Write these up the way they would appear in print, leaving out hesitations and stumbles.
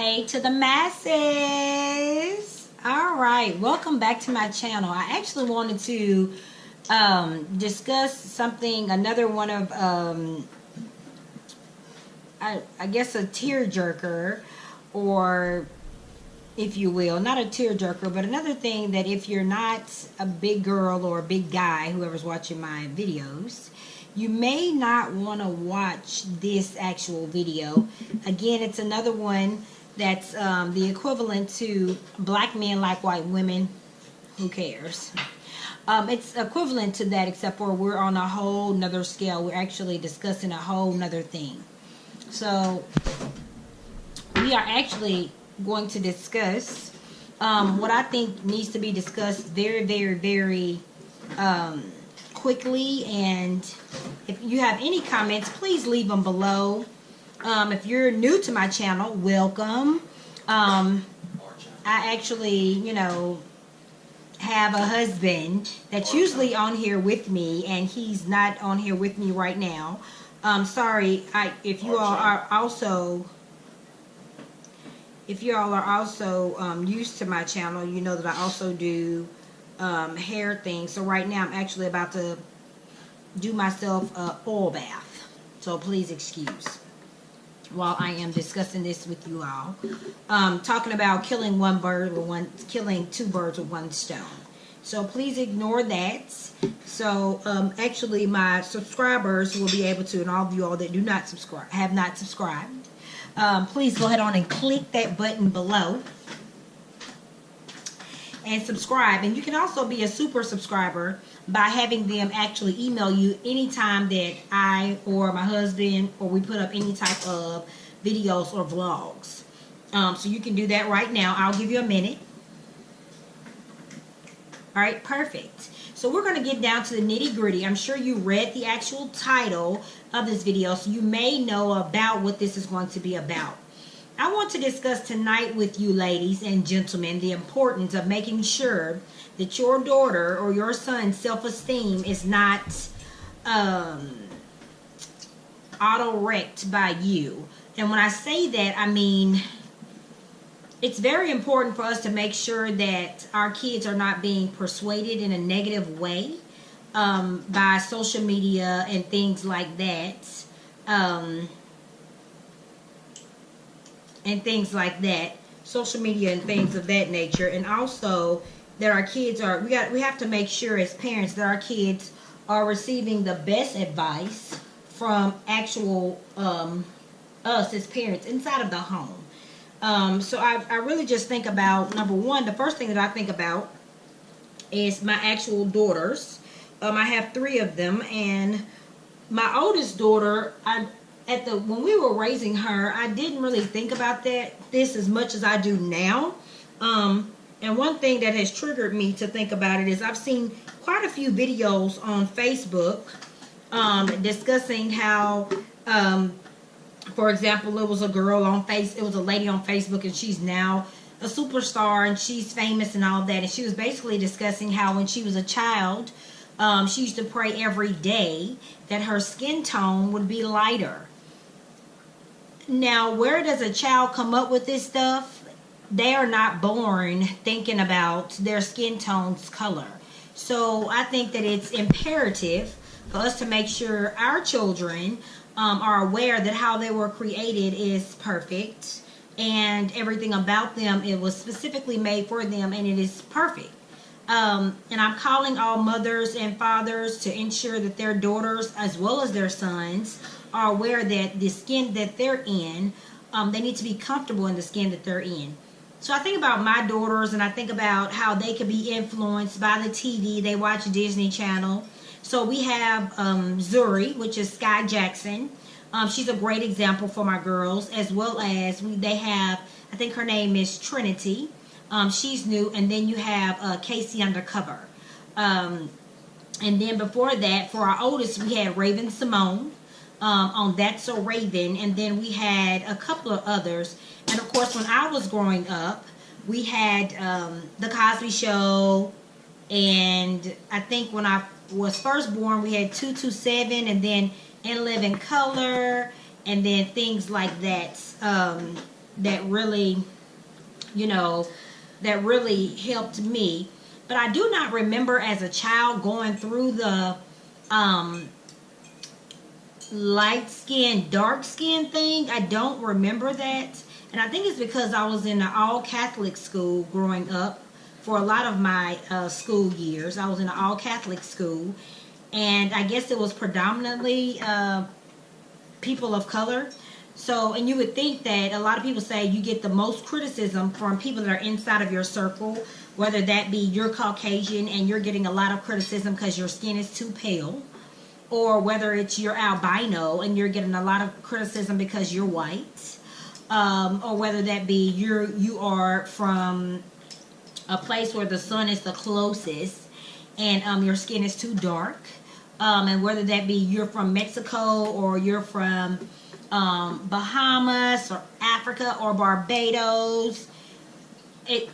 Hey to the masses. All right, welcome back to my channel. I actually wanted to discuss something, another one of I guess a tearjerker, or if you will, not a tearjerker, but another thing that if you're not a big girl or a big guy, whoever's watching my videos, you may not want to watch this actual video. Again, it's another one that's the equivalent to black men like white women. Who cares? It's equivalent to that, except for we're on a whole nother scale. We're actually discussing a whole nother thing. So we are actually going to discuss what I think needs to be discussed very, very, very quickly. And if you have any comments, please leave them below. If you're new to my channel, welcome. I actually, you know, have a husband that's usually on here with me, and he's not on here with me right now. Sorry, if you all are also used to my channel, you know that I also do hair things. So right now I'm actually about to do myself a oil bath, so please excuse while I am discussing this with you all. Talking about killing killing two birds with one stone. So please ignore that. So actually my subscribers will be able to, and all of you all that do not subscribe, have not subscribed, please go ahead on and click that button below and subscribe. And you can also be a super subscriber by having them actually email you anytime that I or my husband or we put up any type of videos or vlogs. So you can do that right now. I'll give you a minute. All right, perfect. So we're going to get down to the nitty gritty. I'm sure you read the actual title of this video, so you may know about what this is going to be about. I want to discuss tonight with you ladies and gentlemen the importance of making sure that your daughter or your son's self-esteem is not auto-wrecked by you. And when I say that, I mean it's very important for us to make sure that our kids are not being persuaded in a negative way by social media and things like that. Social media and things of that nature. And also that our kids are, we have to make sure as parents that our kids are receiving the best advice from actual us as parents inside of the home. So I really just think about, number one, the first thing that I think about is my actual daughters. I have 3 of them, and my oldest daughter, when we were raising her, I didn't really think about this as much as I do now. And one thing that has triggered me to think about it is I've seen quite a few videos on Facebook discussing how, for example, it was a lady on Facebook, and she's now a superstar and she's famous and all that. And she was basically discussing how when she was a child, she used to pray every day that her skin tone would be lighter. Now, where does a child come up with this stuff? They are not born thinking about their skin tone's color. So I think that it's imperative for us to make sure our children are aware that how they were created is perfect, and everything about them, it was specifically made for them, and it is perfect. And I'm calling all mothers and fathers to ensure that their daughters as well as their sons are aware that the skin that they're in, they need to be comfortable in the skin that they're in. So I think about my daughters, and I think about how they could be influenced by the TV. They watch Disney Channel. So we have Zuri, which is Sky Jackson. She's a great example for my girls, as well as they have, I think her name is Trinity. She's new. And then you have Casey Undercover. And then before that, for our oldest, we had Raven Simone on That's So Raven. And then we had a couple of others. And of course, when I was growing up, we had The Cosby Show. And I think when I was first born, we had 227, and then In Living Color, and then things like that. really, you know, that really helped me. But I do not remember as a child going through the light skin, dark skin thing. I don't remember that. And I think it's because I was in an all Catholic school growing up for a lot of my school years. I was in an all Catholic school. And I guess it was predominantly people of color. So, and you would think that a lot of people say you get the most criticism from people that are inside of your circle, whether that be you're Caucasian and you're getting a lot of criticism because your skin is too pale, or whether it's you're albino and you're getting a lot of criticism because you're white, or whether that be you are from a place where the sun is the closest and your skin is too dark, and whether that be you're from Mexico or you're from Bahamas or Africa or Barbados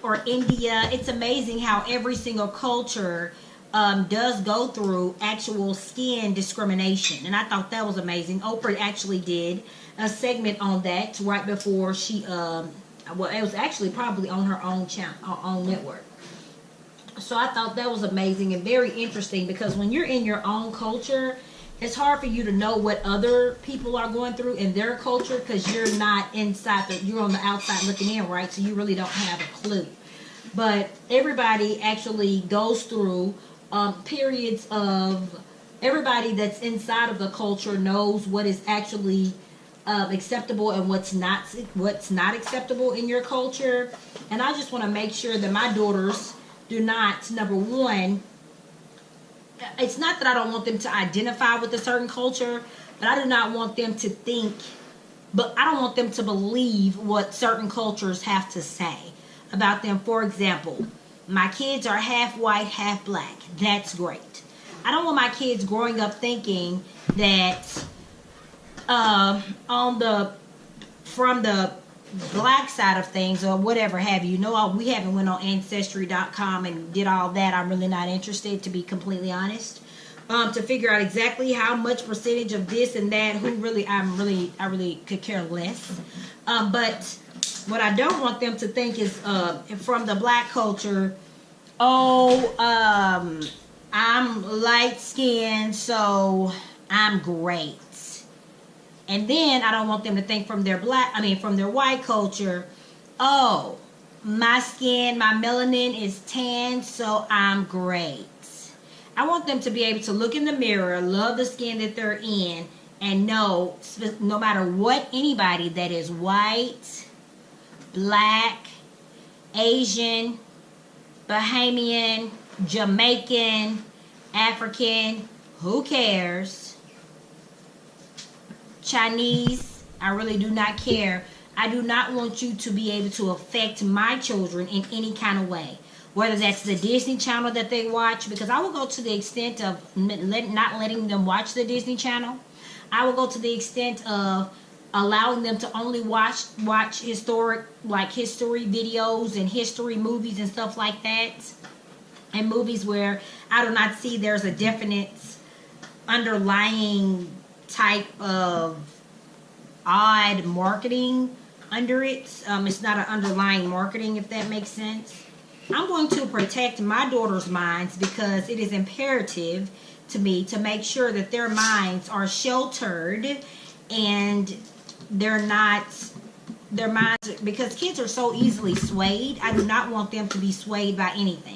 or India. It's amazing how every single culture does go through actual skin discrimination, and I thought that was amazing. Oprah actually did a segment on that right before she well, it was actually probably on her own channel, her own network. So I thought that was amazing and very interesting, because when you're in your own culture, it's hard for you to know what other people are going through in their culture, because you're not inside, you're on the outside looking in, right? So you really don't have a clue. But everybody actually goes through periods of, everybody that's inside of the culture knows what is actually acceptable and what's not acceptable in your culture. And I just want to make sure that my daughters do not, number one, it's not that I don't want them to identify with a certain culture, but I do not want them to think, but I don't want them to believe what certain cultures have to say about them. For example, my kids are half white, half black. That's great. I don't want my kids growing up thinking that from the black side of things or whatever have you. No, we haven't went on Ancestry.com and did all that. I'm really not interested, to be completely honest, to figure out exactly how much percentage of this and that. I really could care less. But what I don't want them to think is from the black culture, I'm light skinned, so I'm great. And then I don't want them to think from their from their white culture, oh, my skin, my melanin is tan, so I'm great. I want them to be able to look in the mirror, love the skin that they're in, and know, no matter what anybody that is white, black, Asian, Bahamian, Jamaican, African, who cares? Chinese, I really do not care. I do not want you to be able to affect my children in any kind of way. Whether that's the Disney Channel that they watch, because I will go to the extent of not letting them watch the Disney Channel. I will go to the extent of allowing them to only watch history videos and history movies and stuff like that. And movies where I do not see there's a definite underlying type of odd marketing under it. It's not an underlying marketing, if that makes sense. I'm going to protect my daughters' minds, because it is imperative to me to make sure that their minds are sheltered and their minds, because kids are so easily swayed. I do not want them to be swayed by anything.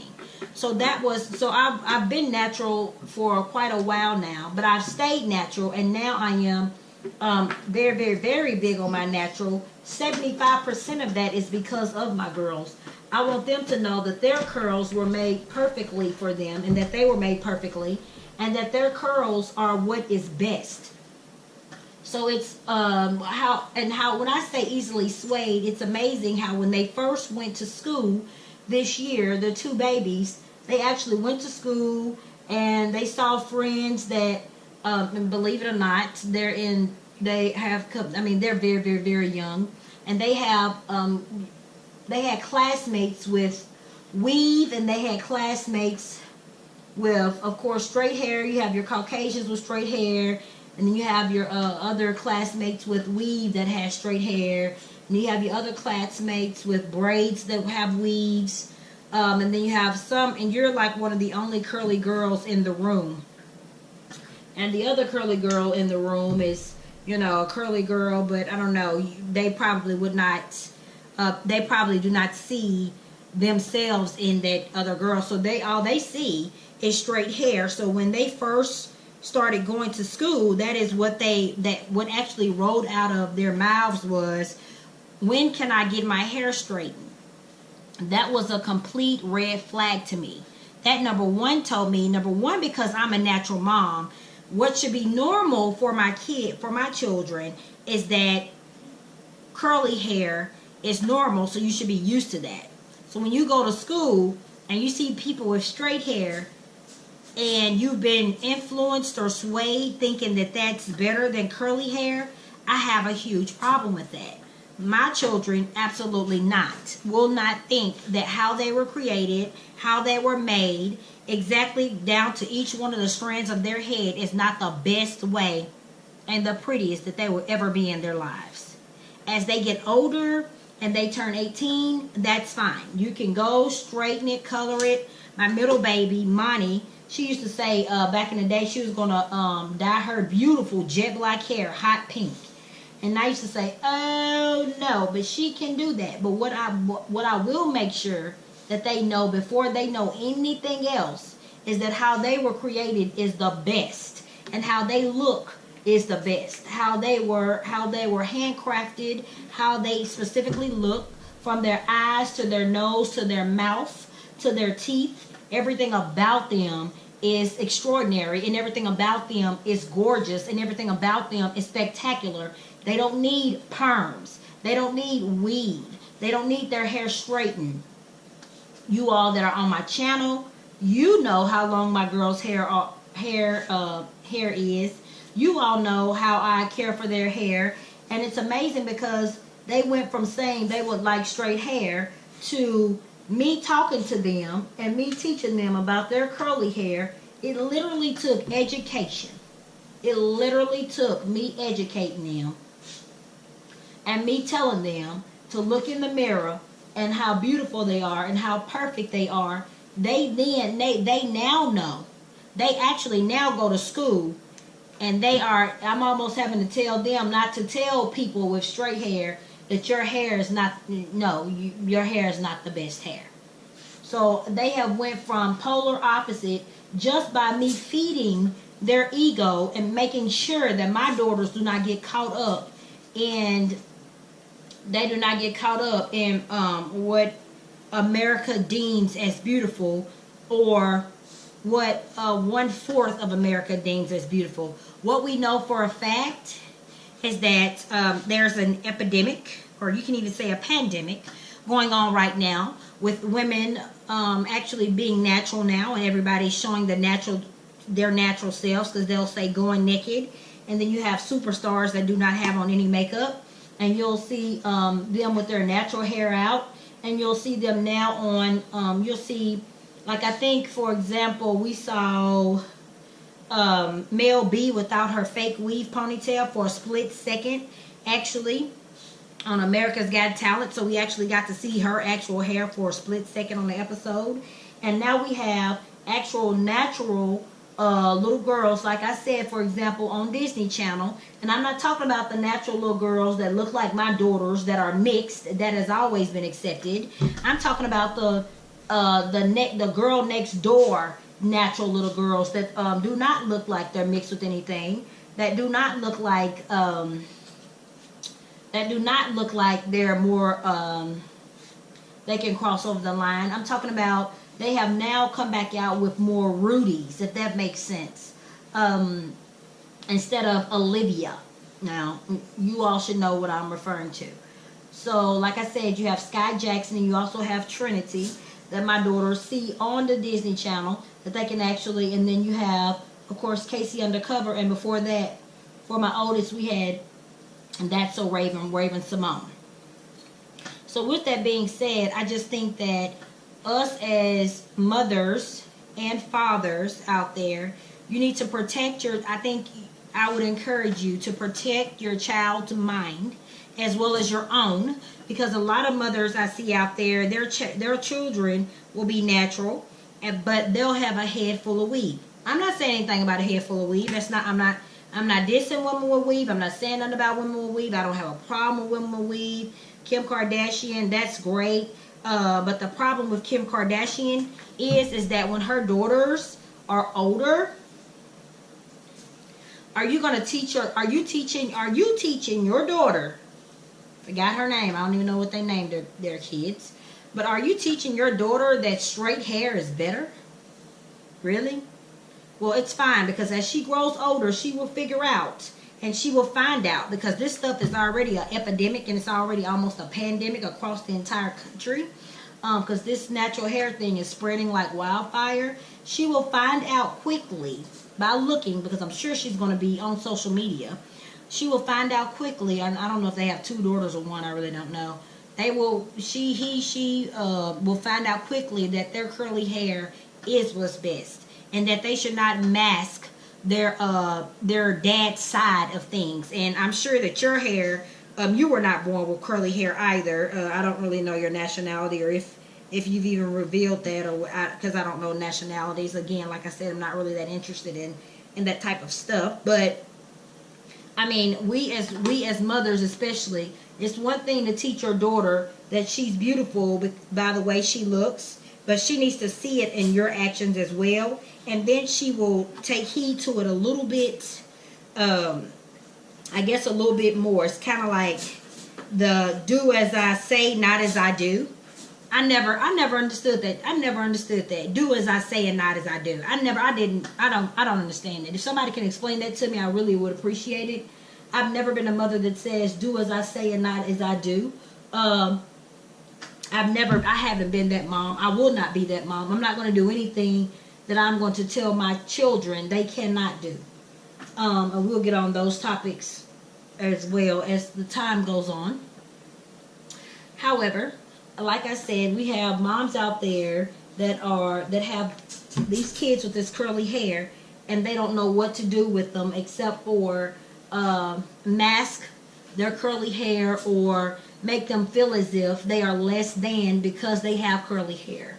So I've been natural for quite a while now, but I've stayed natural, and now I am very, very, very big on my natural. 75% of that is because of my girls. I want them to know that their curls were made perfectly for them, and that they were made perfectly, and that their curls are what is best. So it's how when I say easily swayed, it's amazing how when they first went to school this year, the two babies, they actually went to school and they saw friends that, and believe it or not, they're very, very, very young, and they had classmates with weave, and they had classmates with, of course, straight hair. You have your Caucasians with straight hair, and then you have your other classmates with weave that had straight hair. And you have your other classmates with braids that have weaves. And then you have some, and you're like one of the only curly girls in the room. And the other curly girl in the room is, you know, a curly girl, but I don't know, they probably would not, they probably do not see themselves in that other girl. So all they see is straight hair. So when they first started going to school, that is what what actually rolled out of their mouths was, when can I get my hair straightened? That was a complete red flag to me. That number one told me, number one, because I'm a natural mom, what should be normal for my children is that curly hair is normal, so you should be used to that. So when you go to school and you see people with straight hair and you've been influenced or swayed thinking that that's better than curly hair, I have a huge problem with that. My children, absolutely not, will not think that how they were created, how they were made, exactly down to each one of the strands of their head is not the best way and the prettiest that they will ever be in their lives. As they get older and they turn 18, that's fine. You can go straighten it, color it. My middle baby, Monty, she used to say back in the day she was going to dye her beautiful jet black hair hot pink. And I used to say, oh no, but she can do that. But what I will make sure that they know before they know anything else is that how they were created is the best, and how they look is the best. How they were handcrafted, how they specifically look, from their eyes to their nose to their mouth to their teeth. Everything about them is extraordinary, and everything about them is gorgeous, and everything about them is spectacular. They don't need perms. They don't need weave. They don't need their hair straightened. You all that are on my channel, you know how long my girl's hair is. You all know how I care for their hair. And it's amazing because they went from saying they would like straight hair to me talking to them and me teaching them about their curly hair. It literally took education. It literally took me educating them and me telling them to look in the mirror and how beautiful they are and how perfect they are. They now know. They actually now go to school, and I'm almost having to tell them not to tell people with straight hair that your hair is not, your hair is not the best hair. So they have went from polar opposite just by me feeding their ego and making sure that my daughters do not get caught up in what America deems as beautiful, or what 1/4 of America deems as beautiful. What we know for a fact is that there's an epidemic, or you can even say a pandemic, going on right now with women actually being natural now, and everybody's showing their natural selves, because they'll say going naked. And then you have superstars that do not have on any makeup, and you'll see them with their natural hair out, and you'll see them now on, you'll see, like I think, for example, we saw Mel B without her fake weave ponytail for a split second, actually, on America's Got Talent. So we actually got to see her actual hair for a split second on the episode. And now we have actual natural little girls, like I said, for example, on Disney Channel. And I'm not talking about the natural little girls that look like my daughters that are mixed, that has always been accepted. I'm talking about the girl next door natural little girls that do not look like they're mixed with anything, that do not look like they're more they can cross over the line. I'm talking about they have now come back out with more Rudies, if that makes sense, instead of Olivia. Now, you all should know what I'm referring to. So, like I said, you have Sky Jackson, and you also have Trinity, that my daughters see on the Disney Channel, that they can actually, and then you have, of course, Casey Undercover, and before that, for my oldest, we had That's So Raven Simone. So with that being said, I just think that us as mothers and fathers out there, you need to protect I think I would encourage you to protect your child's mind as well as your own, because a lot of mothers I see out there, their children will be natural, but they'll have a head full of weave. I'm not saying anything about a head full of weave. That's not. I'm not dissing women with weave. I'm not saying nothing about women with weave. I don't have a problem with women with weave. Kim Kardashian, that's great. But the problem with Kim Kardashian is that when her daughters are older, are you teaching your daughter? Forgot her name. I don't even know what they named their kids. But are you teaching your daughter that straight hair is better? Really? Well, it's fine, because as she grows older, she will figure out and she will find out, because this stuff is already an epidemic and it's already almost a pandemic across the entire country, because this natural hair thing is spreading like wildfire. She will find out quickly by looking, because I'm sure she's going to be on social media. She will find out quickly. I don't know if they have 2 daughters or 1. I really don't know. They will. She will find out quickly that their curly hair is what's best, and that they should not mask their dad's side of things. And I'm sure that your hair, you were not born with curly hair either. I don't really know your nationality, or if you've even revealed that, or because I don't know nationalities. Again, like I said, I'm not really that interested in that type of stuff. But I mean, we as mothers especially, it's one thing to teach your daughter that she's beautiful by the way she looks, but she needs to see it in your actions as well. And then she will take heed to it a little bit, I guess a little bit more. It's kind of like the do as I say, not as I do. I never understood that. I never understood that. Do as I say and not as I do. I don't understand it. If somebody can explain that to me, I really would appreciate it. I've never been a mother that says do as I say and not as I do. I haven't been that mom. I will not be that mom. I'm not going to do anything that I'm going to tell my children they cannot do. And we'll get on those topics as well as the time goes on. However, like I said, we have moms out there that have these kids with this curly hair, and they don't know what to do with them except for mask their curly hair or make them feel as if they are less than because they have curly hair.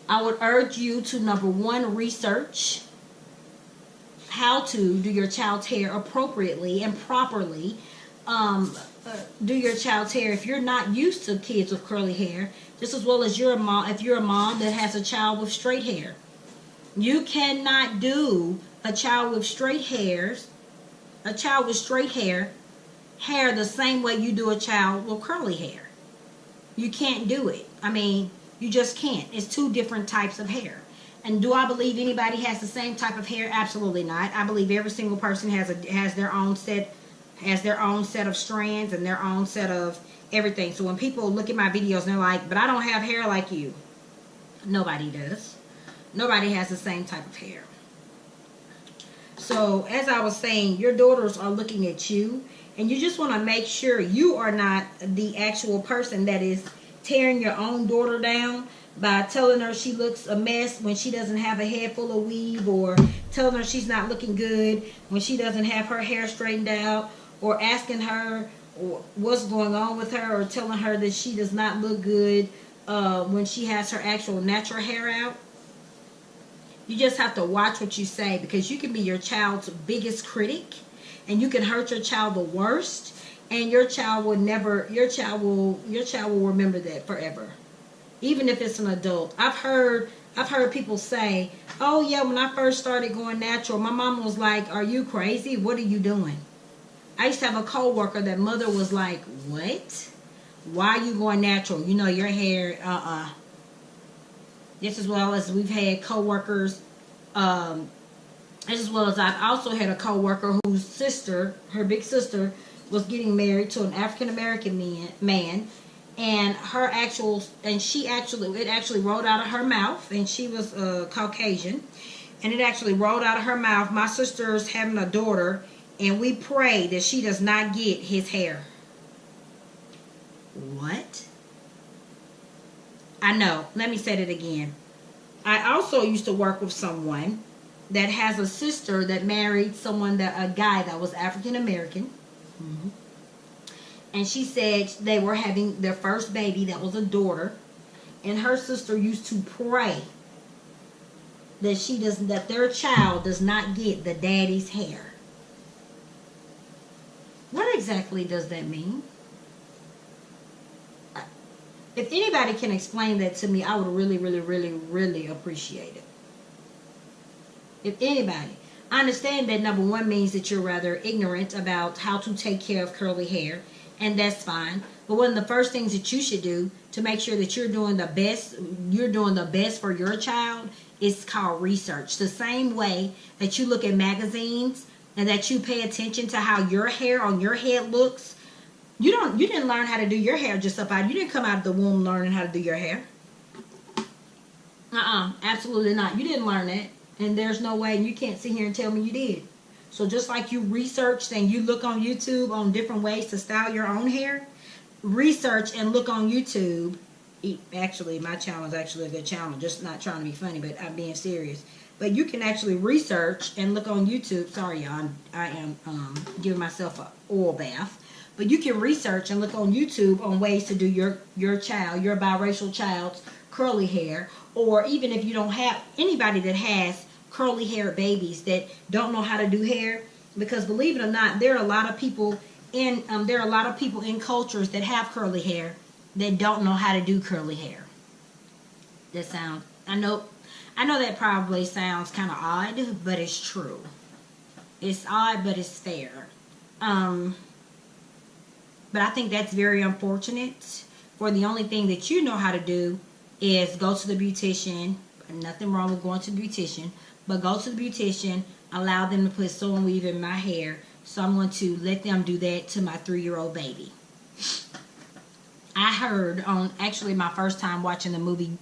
I would urge you to, number 1, research how to do your child's hair appropriately and properly. Do your child's hair if you're not used to kids with curly hair, just as well as if you're a mom that has a child with straight hair. You cannot do a child with straight hair the same way you do a child with curly hair. You can't do it. I mean, you just can't. It's 2 different types of hair. And do I believe anybody has the same type of hair? Absolutely not. I believe every single person has their own set of strands and their own set of everything. So when people look at my videos and they're like, but I don't have hair like you. Nobody does. Nobody has the same type of hair. So as I was saying, your daughters are looking at you, and you just want to make sure you are not the actual person that is tearing your own daughter down by telling her she looks a mess when she doesn't have a head full of weave, or telling her she's not looking good when she doesn't have her hair straightened out, or asking her what's going on with her, or telling her that she does not look good when she has her actual natural hair out. You just have to watch what you say, because you can be your child's biggest critic, and you can hurt your child the worst, and your child will remember that forever, even if it's an adult. I've heard people say, oh yeah, when I first started going natural, my mom was like, are you crazy? What are you doing? I used to have a coworker that mother was like, what? Why are you going natural? You know, your hair, Just as well as we've had coworkers, just as well as I've also had a coworker whose sister, her big sister, was getting married to an African American man, and it actually rolled out of her mouth, and she was Caucasian, and it actually rolled out of her mouth. My sister's having a daughter, and we pray that she does not get his hair. What? I know. Let me say it again. I also used to work with someone that has a sister that married a guy that was African American. And she said they were having their first baby that was a daughter, and her sister used to pray that their child does not get the daddy's hair. What exactly does that mean? If anybody can explain that to me, I would really, really, really, really appreciate it. If anybody. I understand that number one means that you're rather ignorant about how to take care of curly hair, and that's fine. But one of the first things that you should do to make sure that you're doing the best for your child is called research. The same way that you look at magazines and that you pay attention to how your hair on your head looks. You didn't learn how to do your hair just up out. You didn't come out of the womb learning how to do your hair. Absolutely not. You didn't learn that. And there's no way, and you can't sit here and tell me you did. So just like you researched and you look on YouTube on different ways to style your own hair, research and look on YouTube. Actually, my channel is actually a good channel. Just not trying to be funny, but I'm being serious. But you can actually research and look on YouTube. Sorry, y'all. I am giving myself an oil bath. But you can research and look on YouTube on ways to do your biracial child's curly hair. Or even if you don't have anybody that has curly haired babies that don't know how to do hair. Because believe it or not, there are a lot of people in cultures that have curly hair that don't know how to do curly hair. I know that probably sounds kind of odd, but it's true. It's odd, but it's fair. But I think that's very unfortunate. For the only thing that you know how to do is go to the beautician. Nothing wrong with going to the beautician, but go to the beautician, allow them to put sewing weave in my hair. So I'm going to let them do that to my 3-year-old baby. I heard on actually my first time watching the movie,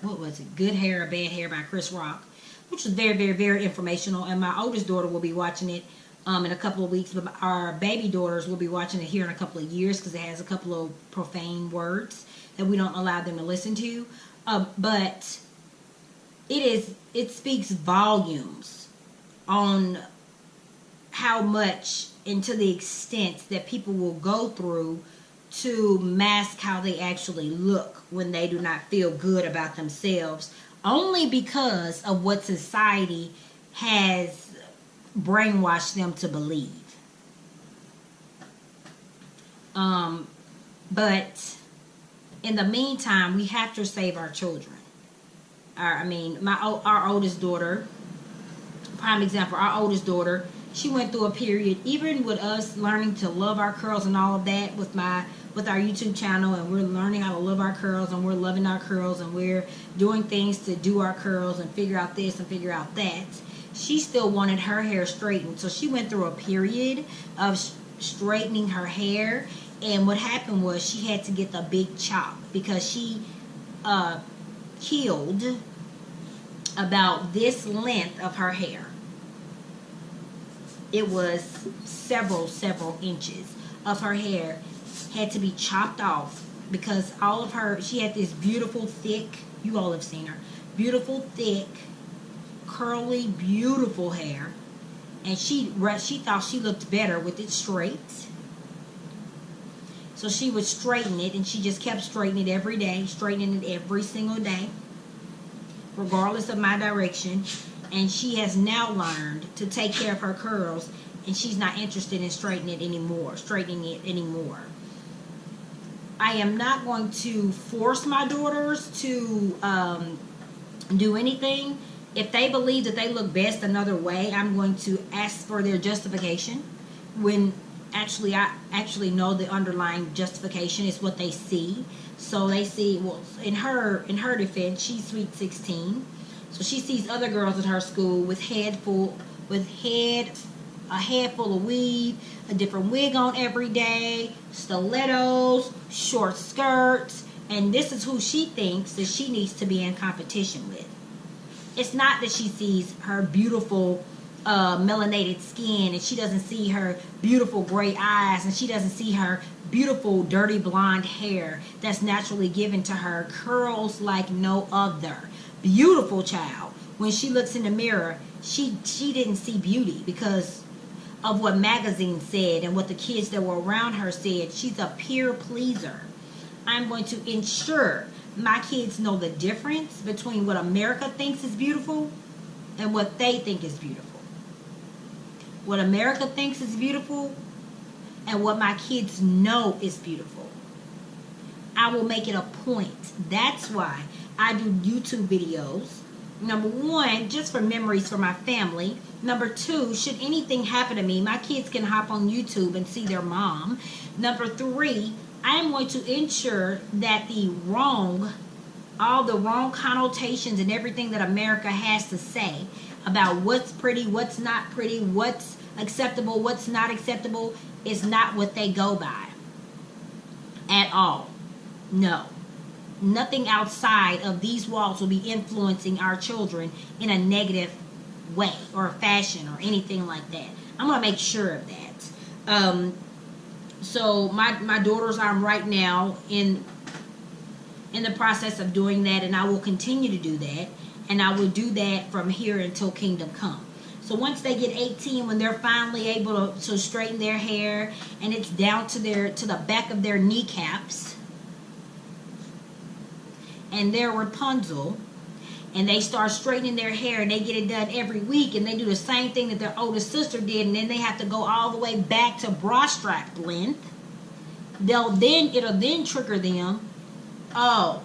what was it? Good Hair or Bad Hair by Chris Rock, which was very, very, very informational. And my oldest daughter will be watching it in a couple of weeks, but our baby daughters will be watching it here in a couple of years because it has a couple of profane words that we don't allow them to listen to. But it speaks volumes on how much and to the extent that people will go through to mask how they actually look when they do not feel good about themselves, only because of what society has brainwashed them to believe. But in the meantime, we have to save our children. Our oldest daughter, prime example, our oldest daughter, she went through a period, even with us learning to love our curls and all of that with our YouTube channel, and we're learning how to love our curls, and we're loving our curls, and we're doing things to do our curls and figure out this and figure out that. She still wanted her hair straightened, so she went through a period of straightening her hair, and what happened was she had to get the big chop because she killed about this length of her hair. It was several inches of her hair had to be chopped off because she had this beautiful thick, you all have seen her, beautiful thick, curly, beautiful hair, and she thought she looked better with it straight. So she would straighten it, and she just kept straightening it every day, straightening it every single day, regardless of my direction. And she has now learned to take care of her curls, and she's not interested in straightening it anymore. I am not going to force my daughters to do anything. If they believe that they look best another way, I'm going to ask for their justification. When I actually know the underlying justification is what they see. So they see, well, in her defense, she's sweet 16. So she sees other girls at her school with a head full of weave, a different wig on every day, stilettos, short skirts, and this is who she thinks that she needs to be in competition with. It's not that she sees her beautiful melanated skin, and she doesn't see her beautiful gray eyes, and she doesn't see her beautiful dirty blonde hair that's naturally given to her, curls like no other. Beautiful child. When she looks in the mirror, she didn't see beauty because of what magazines said and what the kids that were around her said. She's a peer pleaser. I'm going to ensure my kids know the difference between what America thinks is beautiful and what they think is beautiful. What America thinks is beautiful and what my kids know is beautiful. I will make it a point. That's why I do YouTube videos. Number one, just for memories for my family. Number two, should anything happen to me, my kids can hop on YouTube and see their mom. Number three, I am going to ensure that all the wrong connotations and everything that America has to say about what's pretty, what's not pretty, what's acceptable, what's not acceptable, is not what they go by at all. No. Nothing outside of these walls will be influencing our children in a negative way or fashion or anything like that. I'm going to make sure of that. So my daughters, I'm right now in the process of doing that, and I will continue to do that, and I will do that from here until Kingdom Come. So once they get 18, when they're finally able to straighten their hair and it's down to the back of their kneecaps and they're Rapunzel, and they start straightening their hair and they get it done every week, and they do the same thing that their older sister did, and then they have to go all the way back to bra strap length, it'll then trigger them. Oh,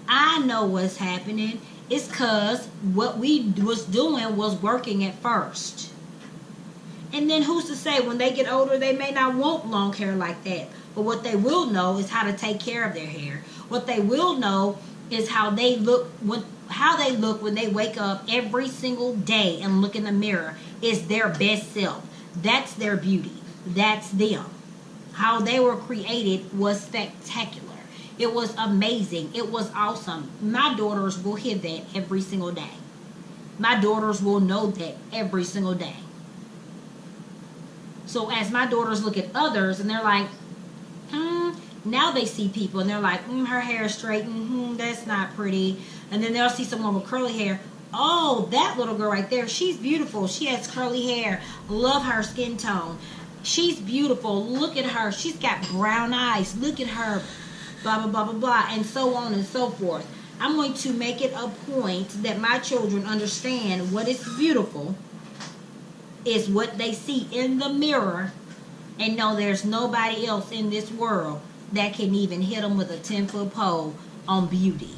I know what's happening. It's because what we was doing was working at first. And then who's to say when they get older they may not want long hair like that. But what they will know is how to take care of their hair. What they will know is how they look when they wake up every single day and look in the mirror is their best self. That's their beauty. That's them. How they were created was spectacular. It was amazing. It was awesome. My daughters will hear that every single day. My daughters will know that every single day. So as my daughters look at others and they're like, now they see people and they're like, her hair is straightened, that's not pretty. And then they'll see someone with curly hair. Oh, that little girl right there, she's beautiful. She has curly hair. Love her skin tone. She's beautiful. Look at her. She's got brown eyes. Look at her. Blah, blah, blah, blah, blah, and so on and so forth. I'm going to make it a point that my children understand what is beautiful is what they see in the mirror, and know there's nobody else in this world that can even hit them with a 10-foot pole on beauty.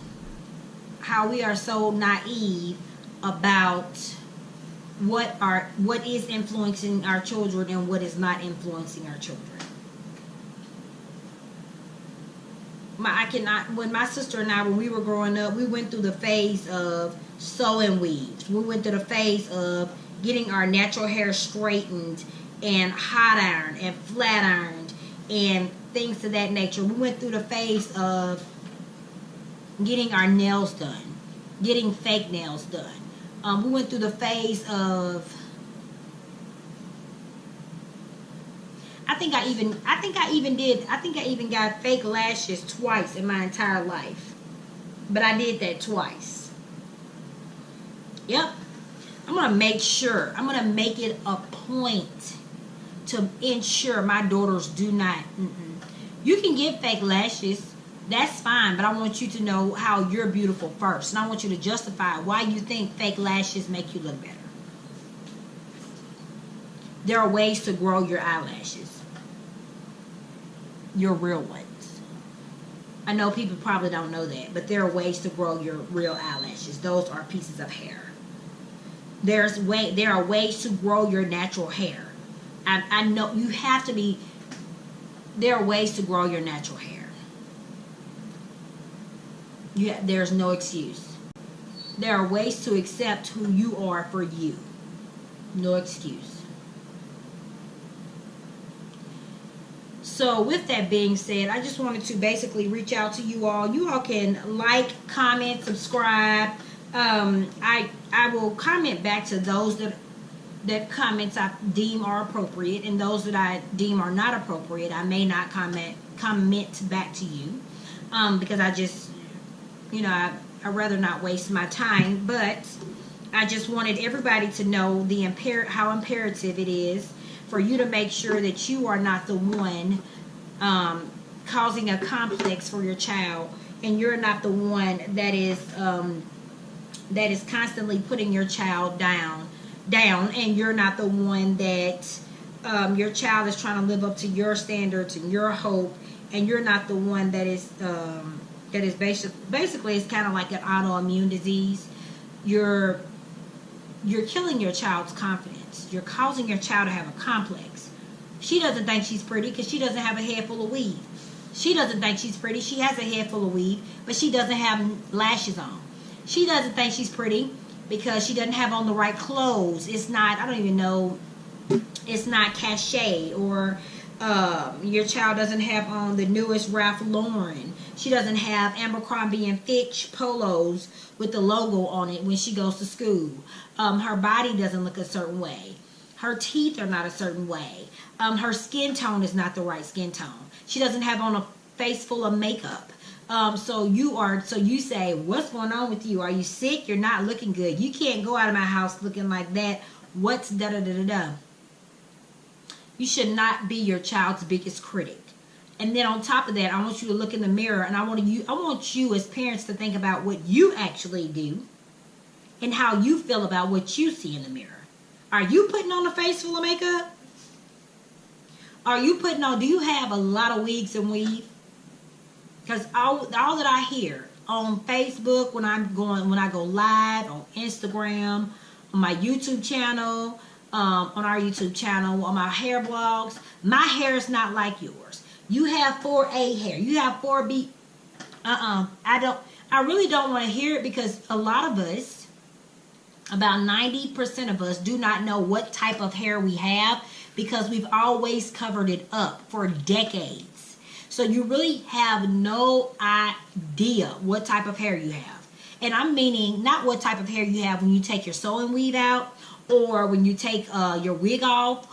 How we are so naive about what is influencing our children and what is not influencing our children. When my sister and I, when we were growing up, we went through the phase of sewing weaves. We went through the phase of getting our natural hair straightened and hot ironed and flat ironed and things of that nature. We went through the phase of getting our nails done, getting fake nails done. We went through the phase of I think I even got fake lashes twice in my entire life. But I did that twice. Yep. I'm going to make sure. I'm going to make it a point to ensure my daughters do not. You can get fake lashes. That's fine. But I want you to know how you're beautiful first. And I want you to justify why you think fake lashes make you look better. There are ways to grow your eyelashes. Your real ones. I know people probably don't know that, but there are ways to grow your real eyelashes. Those are pieces of hair. There are ways to grow your natural hair. I know you have to be. There are ways to grow your natural hair. There's no excuse. There are ways to accept who you are for you. No excuse. So with that being said, I just wanted to basically reach out to you all. You all can like, comment, subscribe. I will comment back to those that comments I deem are appropriate, and those that I deem are not appropriate, I may not comment back to you because I just, I'd rather not waste my time. But I just wanted everybody to know how imperative it is for you to make sure that you are not the one causing a complex for your child, and you're not the one that is constantly putting your child down, and you're not the one that your child is trying to live up to your standards and your hope, and you're not the one that is basically it's kind of like an autoimmune disease. You're killing your child's confidence. You're causing your child to have a complex. She doesn't think she's pretty because she doesn't have a head full of weave. She doesn't think she's pretty. She has a head full of weave, but she doesn't have lashes on. She doesn't think she's pretty because she doesn't have on the right clothes. It's not, I don't even know, it's not cachet, or your child doesn't have on the newest Ralph Lauren. She doesn't have Abercrombie and Fitch polos with the logo on it when she goes to school. Her body doesn't look a certain way. Her teeth are not a certain way. Her skin tone is not the right skin tone. She doesn't have on a face full of makeup. So you say, what's going on with you? Are you sick? You're not looking good. You can't go out of my house looking like that. What's da-da-da-da-da? You should not be your child's biggest critic. And then on top of that, I want you to look in the mirror, and I want you as parents to think about what you actually do and how you feel about what you see in the mirror. Are you putting on a face full of makeup? Do you have a lot of wigs and weave? Because all that I hear on Facebook, when I go live, on Instagram, on my YouTube channel, on our YouTube channel, on my hair blogs, my hair is not like yours. You have 4A hair. You have 4B. I really don't want to hear it, because a lot of us, about 90% of us, do not know what type of hair we have, because we've always covered it up for decades. So you really have no idea what type of hair you have. And I'm meaning not what type of hair you have when you take your sewing weave out, or when you take your wig off,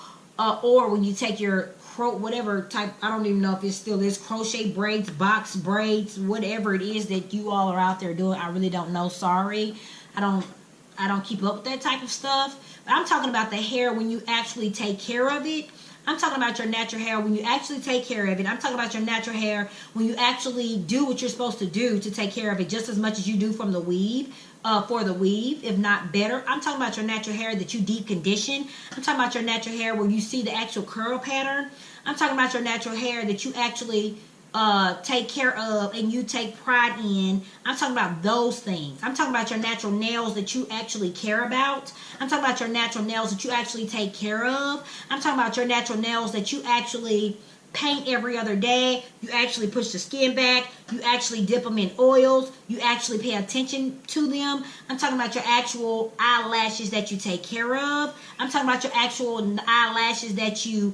or when you take your whatever type, I don't even know if it still is, crochet braids, box braids, whatever it is that you all are out there doing. I really don't know. Sorry. I don't keep up with that type of stuff. But I'm talking about the hair when you actually take care of it. I'm talking about your natural hair when you actually take care of it. I'm talking about your natural hair when you actually do what you're supposed to do to take care of it, just as much as you do from the weave, for the weave, if not better. I'm talking about your natural hair that you deep condition. I'm talking about your natural hair where you see the actual curl pattern. I'm talking about your natural hair that you actually take care of and you take pride in. I'm talking about those things. I'm talking about your natural nails that you actually care about. I'm talking about your natural nails that you actually take care of. I'm talking about your natural nails that you actually paint every other day. You actually push the skin back. You actually dip them in oils. You actually pay attention to them. I'm talking about your actual eyelashes that you take care of. I'm talking about your actual eyelashes that you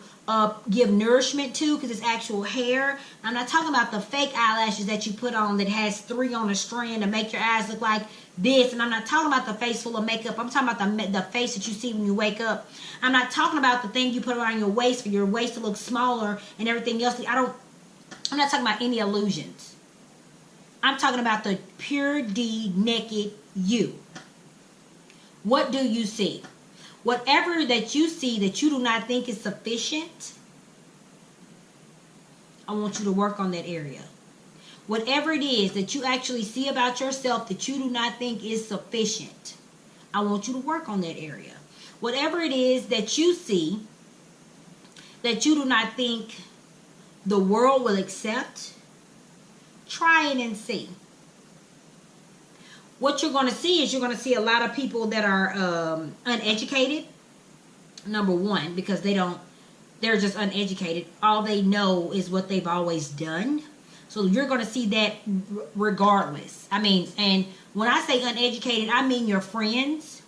give nourishment to, because it's actual hair. I'm not talking about the fake eyelashes that you put on that has 3 on a strand to make your eyes look like this. And I'm not talking about the face full of makeup. I'm talking about the face that you see when you wake up. I'm not talking about the thing you put around your waist for your waist to look smaller and everything else. I'm not talking about any illusions. I'm talking about the pure D naked you. What do you see? Whatever that you see that you do not think is sufficient, I want you to work on that area. Whatever it is that you actually see about yourself that you do not think is sufficient, I want you to work on that area. Whatever it is that you see that you do not think the world will accept, try it and see. What you're going to see is you're going to see a lot of people that are uneducated. Number one, because they're just uneducated. All they know is what they've always done. So you're going to see that regardless. I mean, and when I say uneducated, I mean your friends.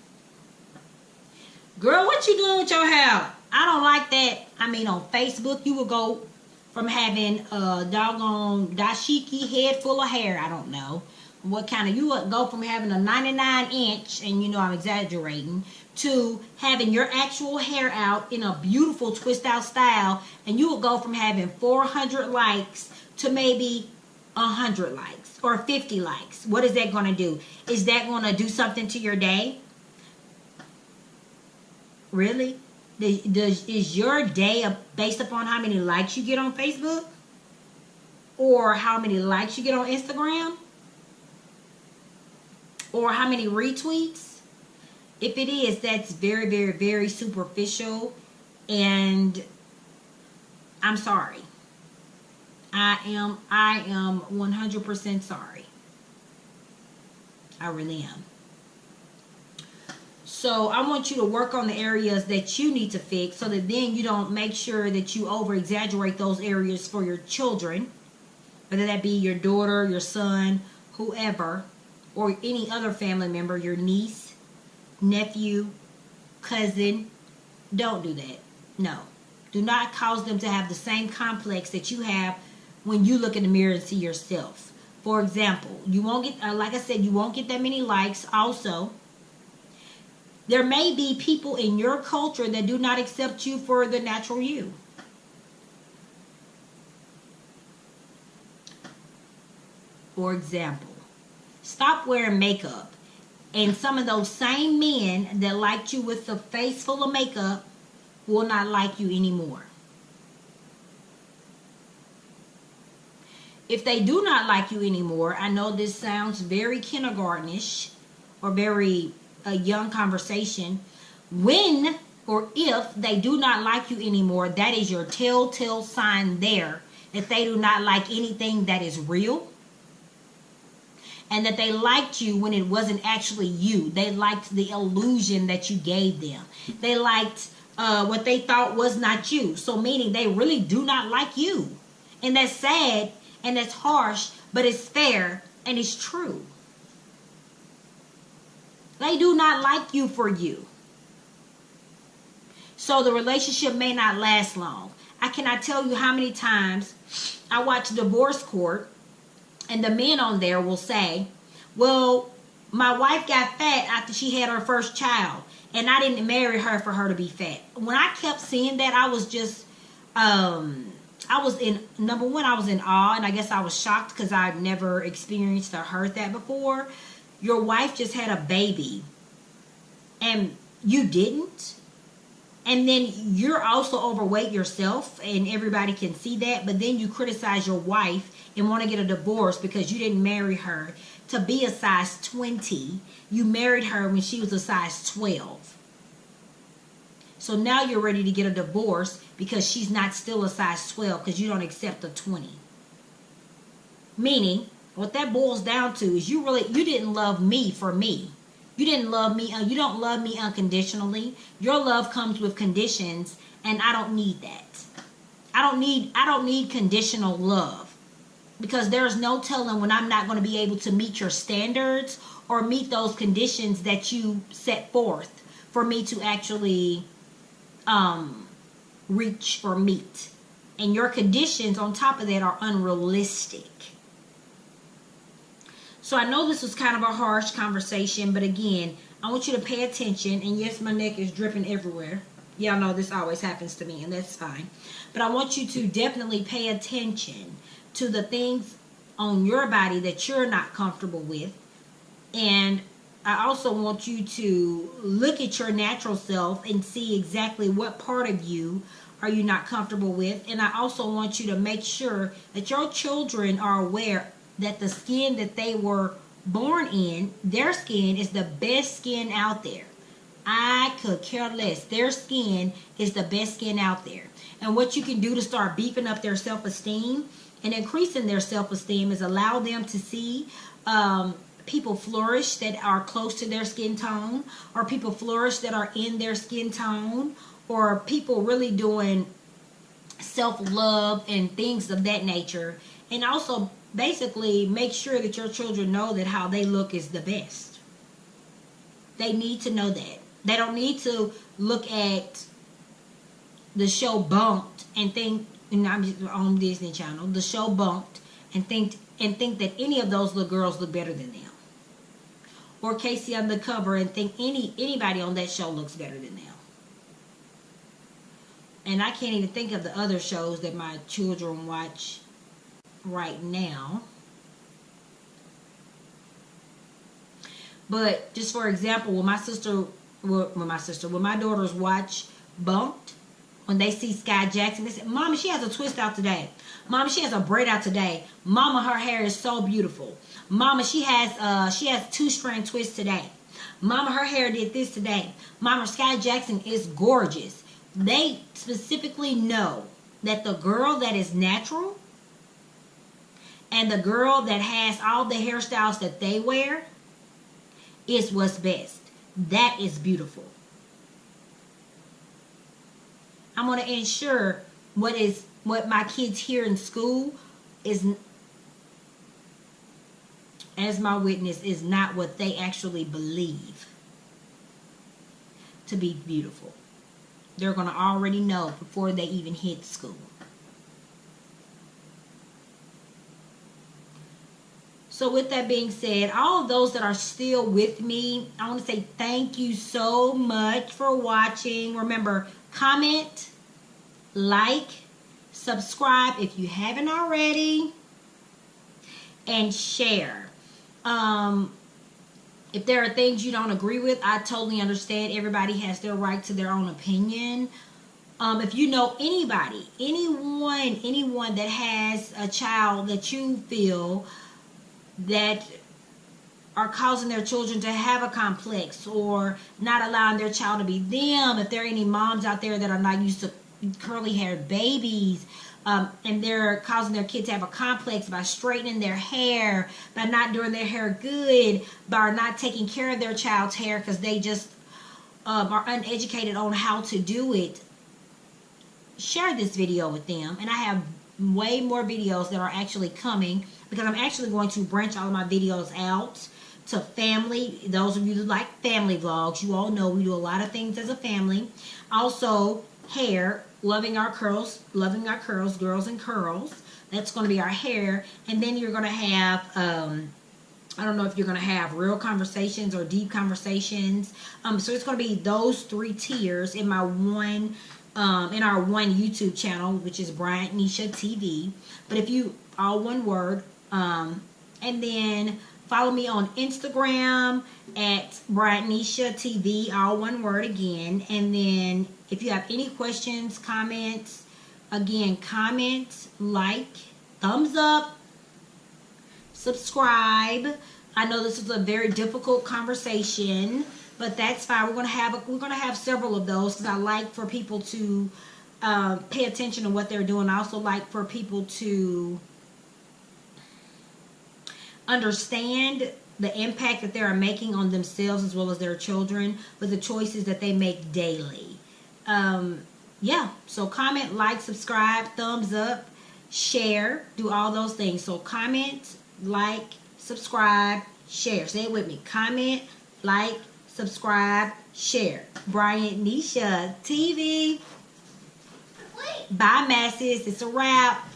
Girl, what you doing with your hair? I don't like that. I mean, on Facebook, you will go from having a doggone dashiki head full of hair. I don't know. What kind of, you would go from having a 99 inch, and you know I'm exaggerating, to having your actual hair out in a beautiful twist out style, and you would go from having 400 likes to maybe 100 likes or 50 likes. What is that going to do? Is that going to do something to your day? Really? Is your day based upon how many likes you get on Facebook? Or how many likes you get on Instagram? Or how many retweets? If it is, that's very, very, very superficial. And I'm sorry. I am 100% sorry. I really am. So I want you to work on the areas that you need to fix so that then you don't make sure that you over exaggerate those areas for your children, whether that be your daughter, your son, whoever, or any other family member, your niece, nephew, cousin. Don't do that. No. Do not cause them to have the same complex that you have when you look in the mirror and see yourself. For example, you won't get, like I said, you won't get that many likes. Also, there may be people in your culture that do not accept you for the natural you. For example, stop wearing makeup. And some of those same men that liked you with the face full of makeup will not like you anymore. If they do not like you anymore, I know this sounds very kindergartenish or very a young conversation. When or if they do not like you anymore, that is your telltale sign there that they do not like anything that is real. And that they liked you when it wasn't actually you. They liked the illusion that you gave them. They liked what they thought was not you. So meaning they really do not like you. And that's sad and that's harsh, but it's fair and it's true. They do not like you for you. So the relationship may not last long. I cannot tell you how many times I watch divorce court and the men on there will say, well, my wife got fat after she had her first child and I didn't marry her for her to be fat. When I kept seeing that, I was just, I was in awe, and I guess I was shocked because I've never experienced or heard that before. Your wife just had a baby and you didn't. And then you're also overweight yourself and everybody can see that. But then you criticize your wife and want to get a divorce because you didn't marry her to be a size 20. You married her when she was a size 12. So now you're ready to get a divorce because she's not still a size 12 because you don't accept a 20. Meaning, what that boils down to is you didn't love me for me. You didn't love me. You don't love me unconditionally. Your love comes with conditions, and I don't need that. I don't need conditional love, because there's no telling when I'm not going to be able to meet your standards or meet those conditions that you set forth for me to actually reach or meet. And your conditions on top of that are unrealistic. So I know this was kind of a harsh conversation, but again, I want you to pay attention. And yes, my neck is dripping everywhere. Y'all know this always happens to me, and that's fine. But I want you to definitely pay attention to the things on your body that you're not comfortable with. And I also want you to look at your natural self and see exactly what part of you are you not comfortable with. And I also want you to make sure that your children are aware that the skin that they were born in, their skin is the best skin out there. I could care less. Their skin is the best skin out there. And what you can do to start beefing up their self-esteem and increasing their self-esteem is allow them to see people flourish that are close to their skin tone, or people flourish that are in their skin tone, or people really doing self-love and things of that nature. And also basically make sure that your children know that how they look is the best. They need to know that. They don't need to look at the show Bunked and think, and I'm just on Disney Channel, the show Bunked, and think that any of those little girls look better than them. Or Casey Undercover and think anybody on that show looks better than them. And I can't even think of the other shows that my children watch right now. But just for example, when my daughters watch bumped when they see Sky Jackson. They say, Mama, she has a twist out today. Mama, she has a braid out today. Mama, her hair is so beautiful. Mama, she has 2-strand twists today. Mama, her hair did this today. Mama, Sky Jackson is gorgeous. They specifically know that the girl that is natural and the girl that has all the hairstyles that they wear is what's best. That is beautiful. I'm going to ensure what my kids hear in school is, as my witness, is not what they actually believe to be beautiful. They're going to already know before they even hit school. So with that being said, all of those that are still with me, I want to say thank you so much for watching. Remember, comment, like, subscribe if you haven't already, and share. If there are things you don't agree with, I totally understand. Everybody has their right to their own opinion. If you know anybody, anyone that has a child that you feel that are causing their children to have a complex or not allowing their child to be them, if there are any moms out there that are not used to curly haired babies, and they're causing their kids to have a complex by straightening their hair, by not doing their hair good, by not taking care of their child's hair because they just are uneducated on how to do it, share this video with them. And I have way more videos that are actually coming, because I'm actually going to branch all of my videos out to family. Those of you who like family vlogs, you all know we do a lot of things as a family. Also, hair, loving our curls, girls and curls. That's going to be our hair. And then you're going to have, I don't know if you're going to have real conversations or deep conversations. So it's going to be those 3 tiers in my one, in our one YouTube channel, which is BryantNishaTV. But if you, all one word, and then follow me on Instagram at BryantNishaTV, all one word again. And then if you have any questions, comments, again, comment, like, thumbs up, subscribe. I know this is a very difficult conversation, but that's fine. We're gonna have several of those, because I like for people to pay attention to what they're doing. I also like for people to understand the impact that they are making on themselves as well as their children with the choices that they make daily. Yeah, so comment, like, subscribe, thumbs up, share, do all those things. So comment, like, subscribe, share. Say it with me. Comment, like, subscribe, share. BryantNishaTV. Bye, masses. It's a wrap.